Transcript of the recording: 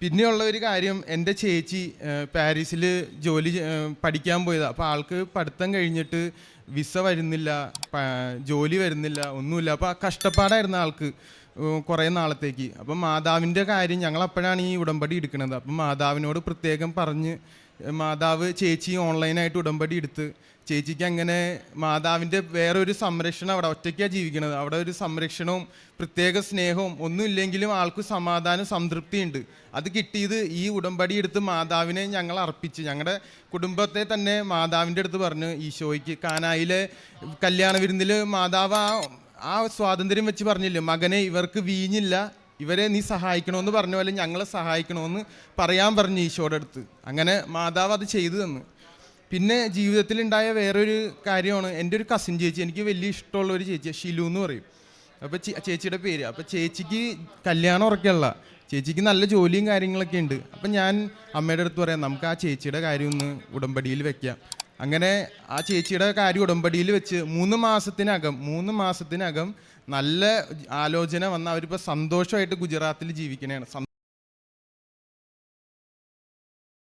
പിന്നെയുള്ള ഒരു കാര്യം, എൻ്റെ ചേച്ചി പാരീസിൽ പഠിക്കാൻ പോയതാണ്. അപ്പോൾ ആൾക്ക് പഠിത്തം കഴിഞ്ഞിട്ട് വിസ വരുന്നില്ല, ജോലി വരുന്നില്ല, ഒന്നുമില്ല. അപ്പോൾ കഷ്ടപ്പാടായിരുന്നു ആൾക്ക് കുറേ നാളത്തേക്ക്. അപ്പം മാതാവിൻ്റെ കാര്യം ഞങ്ങൾ അപ്പോഴാണ് ഈ ഉടമ്പടി എടുക്കുന്നത്. അപ്പം മാതാവിനോട് പ്രത്യേകം പറഞ്ഞ് മാതാവ് ചേച്ചി ഓൺലൈനായിട്ട് ഉടമ്പടി എടുത്ത് ചേച്ചിക്ക് അങ്ങനെ മാതാവിൻ്റെ വേറൊരു സംരക്ഷണം, അവിടെ ഒറ്റയ്ക്കാണ് ജീവിക്കുന്നത്, അവിടെ ഒരു സംരക്ഷണവും പ്രത്യേക സ്നേഹവും ഒന്നുമില്ലെങ്കിലും ആൾക്ക് സമാധാനം സംതൃപ്തിയുണ്ട്. അത് കിട്ടിയത് ഈ ഉടമ്പടി എടുത്ത് മാതാവിനെ ഞങ്ങൾ അർപ്പിച്ച് ഞങ്ങളുടെ കുടുംബത്തെ തന്നെ മാതാവിൻ്റെ അടുത്ത് പറഞ്ഞു. ഈശോയ്ക്ക് കാനായിലെ കല്യാണ വിരുന്നിൽ മാതാവ് ആ സ്വാതന്ത്ര്യം വെച്ച് പറഞ്ഞില്ലേ, മകനെ ഇവർക്ക് വീഞ്ഞില്ല, ഇവരെ നീ സഹായിക്കണമെന്ന് പറഞ്ഞ പോലെ ഞങ്ങളെ സഹായിക്കണമെന്ന് പറയാൻ പറഞ്ഞു ഈശോയുടെ അടുത്ത്. അങ്ങനെ മാതാവ് അത് ചെയ്തു തന്നു. പിന്നെ ജീവിതത്തിലുണ്ടായ വേറൊരു കാര്യമാണ്, എൻ്റെ ഒരു കസിൻ ചേച്ചി, എനിക്ക് വലിയ ഇഷ്ടമുള്ള ഒരു ചേച്ചി, ഷിലു എന്ന് പറയും. അപ്പോൾ ചേച്ചിയുടെ പേര്. അപ്പോൾ ചേച്ചിക്ക് കല്യാണം ഉറക്കല്ല, ചേച്ചിക്ക് നല്ല ജോലിയും കാര്യങ്ങളൊക്കെ ഉണ്ട്. അപ്പം ഞാൻ അമ്മയുടെ അടുത്ത് പറയാം, നമുക്ക് ആ ചേച്ചിയുടെ കാര്യം ഒന്ന് ഉടമ്പടിയിൽ വെക്കാം. അങ്ങനെ ആ ചേച്ചിയുടെ കാര്യം ഉടമ്പടിയിൽ വെച്ച് 3 മാസത്തിനകം നല്ല ആലോചന വന്ന് അവരിപ്പോൾ സന്തോഷമായിട്ട് ഗുജറാത്തിൽ ജീവിക്കണേണ്.